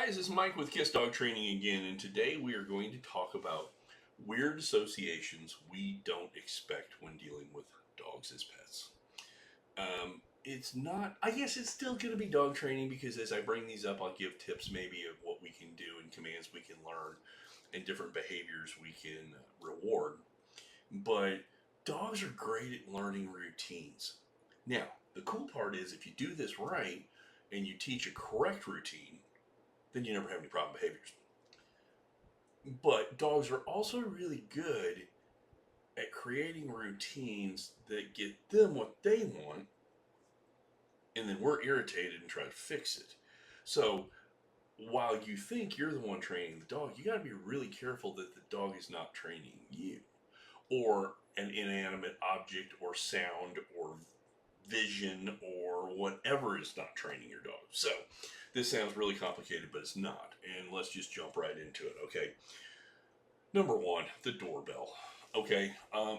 Hi, this is Mike with K.I.S. Dog Training again, and today we are going to talk about weird associations we don't expect when dealing with dogs as pets. It's not, I guess it's still going to be dog training because as I bring these up, I'll give tips maybe of what we can do and commands we can learn and different behaviors we can reward. But dogs are great at learning routines. Now, the cool part is if you do this right and you teach a correct routine, then you never have any problem behaviors. But dogs are also really good at creating routines that get them what they want, and then we're irritated and try to fix it. So while you think you're the one training the dog, you got to be really careful that the dog is not training you or an inanimate object or sound or vision or whatever is not training your dog. So this sounds really complicated, but it's not. And let's just jump right into it, okay? Number one, the doorbell. Okay,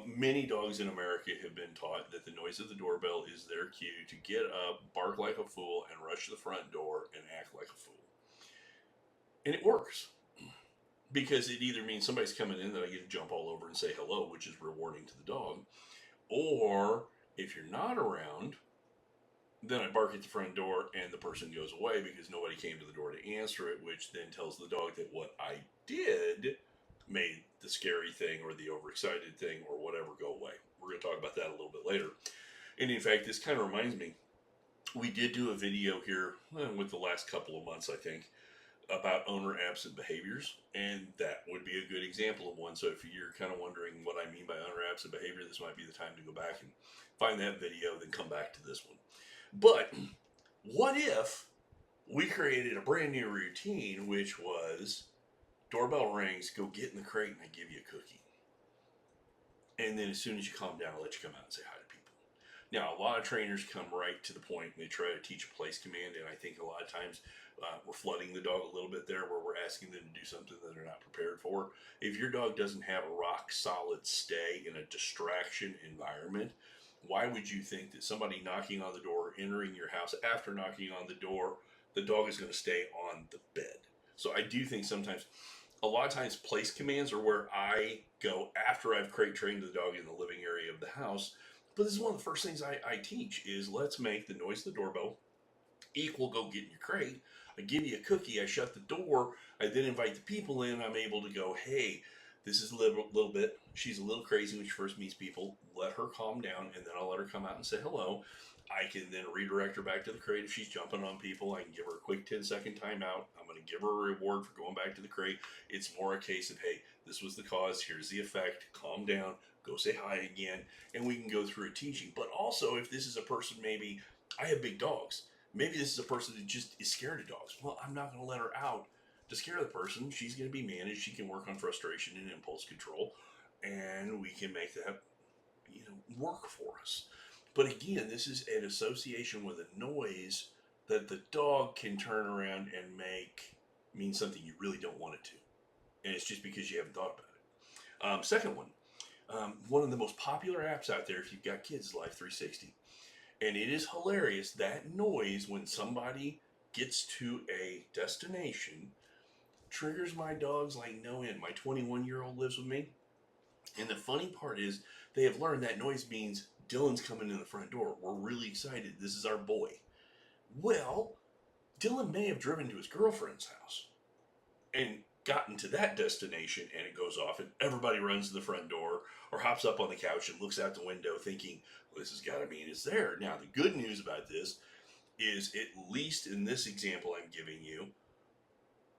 many dogs in America have been taught that the noise of the doorbell is their cue to get up, bark like a fool, and rush to the front door and act like a fool. And it works because it either means somebody's coming in that I get to jump all over and say hello, which is rewarding to the dog, or if you're not around, then I bark at the front door and the person goes away because nobody came to the door to answer it, which then tells the dog that what I did made the scary thing or the overexcited thing or whatever go away. We're going to talk about that a little bit later. And in fact, this kind of reminds me, we did do a video here with the last couple of months, I think, about owner absent behaviors, and that would be a good example of one. So if you're kind of wondering what I mean by owner absent behavior, this might be the time to go back and find that video, then come back to this one. But what if we created a brand new routine, which was doorbell rings, go get in the crate, and I give you a cookie. And then as soon as you calm down, I'll let you come out and say hi to people. Now, a lot of trainers come right to the point and they try to teach a place command, and I think a lot of times we're flooding the dog a little bit there where we're asking them to do something that they're not prepared for. If your dog doesn't have a rock solid stay in a distraction environment, why would you think that somebody knocking on the door, entering your house after knocking on the door, the dog is going to stay on the bed? So I do think sometimes, a lot of times, place commands are where I go after I've crate trained the dog in the living area of the house. But this is one of the first things I teach is let's make the noise of the doorbell equal go get in your crate. I give you a cookie, I shut the door, I then invite the people in, I'm able to go, hey, this is a little bit, she's a little crazy when she first meets people, let her calm down, and then I'll let her come out and say hello. I can then redirect her back to the crate if she's jumping on people. I can give her a quick 10-second timeout. I'm going to give her a reward for going back to the crate. It's more a case of, hey, this was the cause, here's the effect, calm down, go say hi again, and we can go through a teaching. But also, if this is a person, maybe I have big dogs. Maybe this is a person that just is scared of dogs. Well, I'm not going to let her out to scare the person. She's going to be managed. She can work on frustration and impulse control, and we can make that, work for us. But again, this is an association with a noise that the dog can turn around and make mean something you really don't want it to. And it's just because you haven't thought about it. Second one of the most popular apps out there if you've got kids is Life 360. And it is hilarious, that noise when somebody gets to a destination triggers my dogs like no end. My 21-year-old lives with me. And the funny part is they have learned that noise means Dylan's coming in the front door. We're really excited. This is our boy. Well, Dylan may have driven to his girlfriend's house and gotten to that destination, and it goes off and everybody runs to the front door or hops up on the couch and looks out the window thinking, well, this has got to mean it's there. Now, the good news about this is, at least in this example I'm giving you,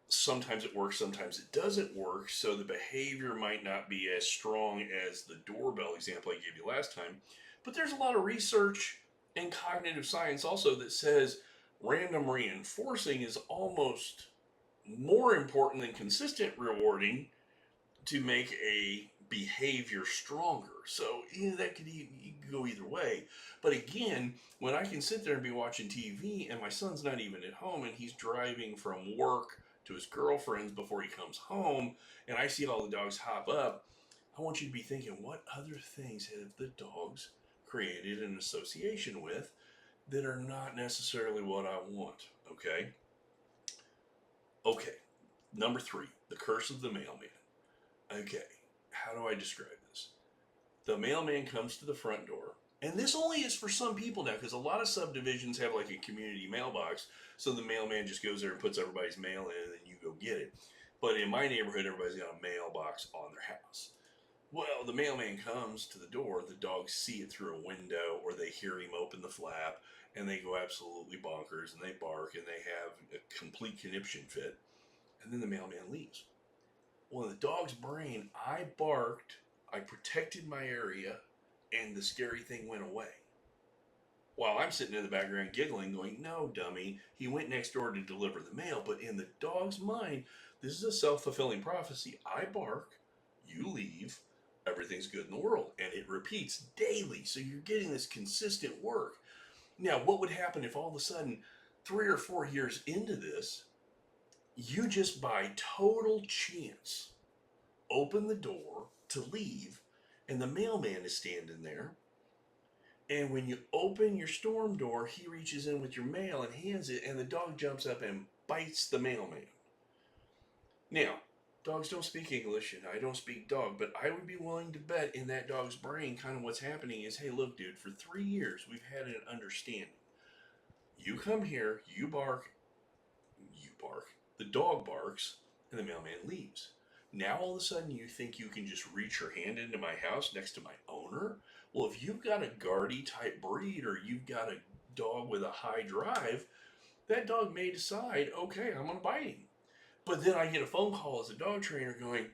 sometimes it works, sometimes it doesn't work, so the behavior might not be as strong as the doorbell example I gave you last time. But there's a lot of research and cognitive science also that says random reinforcing is almost more important than consistent rewarding to make a behavior stronger. So that could go either way. But again, when I can sit there and be watching TV and my son's not even at home and he's driving from work to his girlfriend's before he comes home, and I see all the dogs hop up, I want you to be thinking, what other things have the dogs created an association with that are not necessarily what I want, okay? Okay, number three, the curse of the mailman. Okay, how do I describe this? The mailman comes to the front door, and this only is for some people now because a lot of subdivisions have like a community mailbox, so the mailman just goes there and puts everybody's mail in, and then you go get it. But in my neighborhood, everybody's got a mailbox on their house. Well, the mailman comes to the door, the dogs see it through a window, or they hear him open the flap, and they go absolutely bonkers, and they bark, and they have a complete conniption fit, and then the mailman leaves. Well, in the dog's brain, I barked, I protected my area, and the scary thing went away. While I'm sitting in the background giggling, going, no, dummy, he went next door to deliver the mail. But in the dog's mind, this is a self fulfilling prophecy. I bark, you leave, everything's good in the world. And it repeats daily. So you're getting this consistent work. Now, what would happen if all of a sudden, 3 or 4 years into this, you just by total chance open the door to leave, and the mailman is standing there. And when you open your storm door, he reaches in with your mail and hands it, and the dog jumps up and bites the mailman. Now, dogs don't speak English, and I don't speak dog, but I would be willing to bet in that dog's brain, kind of what's happening is, hey, look, dude, for 3 years, we've had an understanding. You come here, you bark, the dog barks, and the mailman leaves. Now all of a sudden you think you can just reach your hand into my house next to my owner? Well, if you've got a guardy type breed or you've got a dog with a high drive, that dog may decide, okay, I'm going to bite him. But then I get a phone call as a dog trainer going,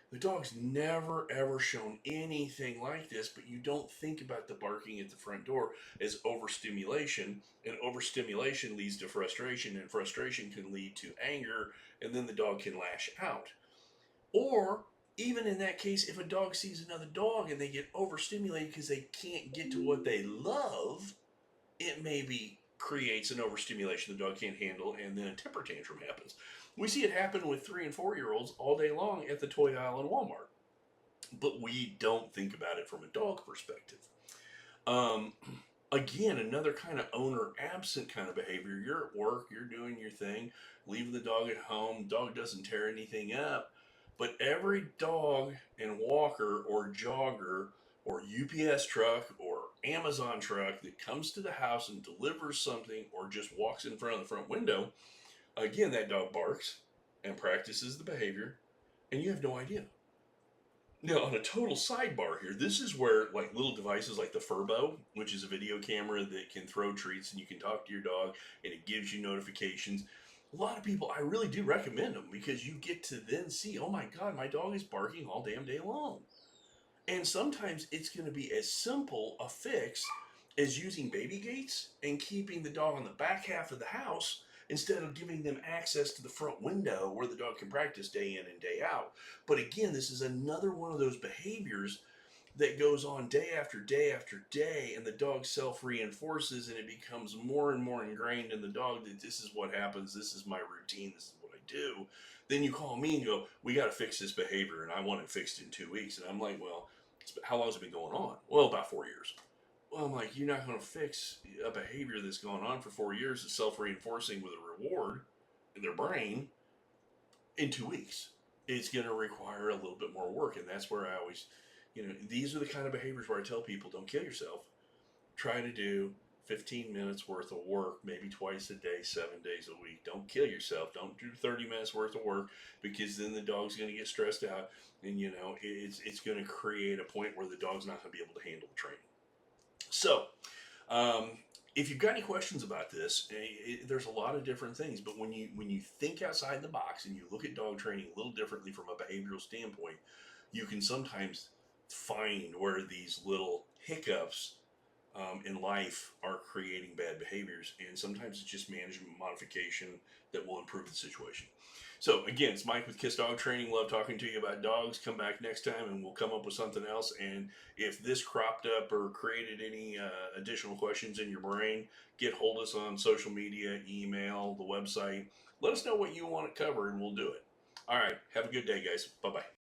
the dog's never ever shown anything like this, but you don't think about the barking at the front door as overstimulation, and overstimulation leads to frustration, and frustration can lead to anger, and then the dog can lash out. Or even in that case, if a dog sees another dog and they get overstimulated because they can't get to what they love, it maybe creates an overstimulation the dog can't handle, and then a temper tantrum happens. We see it happen with 3 and 4 year olds all day long at the toy aisle in Walmart, but we don't think about it from a dog perspective. Um, Again, another kind of owner absent kind of behavior. You're at work, you're doing your thing, leave the dog at home, dog doesn't tear anything up, but every dog and walker or jogger or UPS truck or Amazon truck that comes to the house and delivers something or just walks in front of the front window, again, that dog barks and practices the behavior, and you have no idea. Now, on a total sidebar here, this is where like little devices like the Furbo, which is a video camera that can throw treats and you can talk to your dog and it gives you notifications. A lot of people, I really do recommend them because you get to then see, oh my God, my dog is barking all damn day long. And sometimes it's going to be as simple a fix as using baby gates and keeping the dog on the back half of the house instead of giving them access to the front window where the dog can practice day in and day out. But again, this is another one of those behaviors that goes on day after day after day, and the dog self reinforces, and it becomes more and more ingrained in the dog that this is what happens, this is my routine, this is what I do. Then you call me and go, we got to fix this behavior, and I want it fixed in 2 weeks. And I'm like, well, how long has it been going on? Well, about 4 years. Well, I'm like, you're not going to fix a behavior that's gone on for 4 years, that's self reinforcing with a reward in their brain in 2 weeks. It's going to require a little bit more work. And that's where I always, these are the kind of behaviors where I tell people don't kill yourself. Try to do 15 minutes worth of work, maybe twice a day, 7 days a week. Don't kill yourself. Don't do 30 minutes worth of work because then the dog's going to get stressed out. And, it's going to create a point where the dog's not going to be able to handle the training. So, if you've got any questions about this, there's a lot of different things. But when you think outside the box and you look at dog training a little differently from a behavioral standpoint, you can sometimes find where these little hiccups in life are creating bad behaviors, and sometimes it's just management modification that will improve the situation. So again, it's Mike with K.I.S.S Dog Training. Love talking to you about dogs. Come back next time and we'll come up with something else. And if this cropped up or created any additional questions in your brain, get hold of us on social media, email, the website. Let us know what you want to cover and we'll do it. All right. Have a good day, guys. Bye-bye.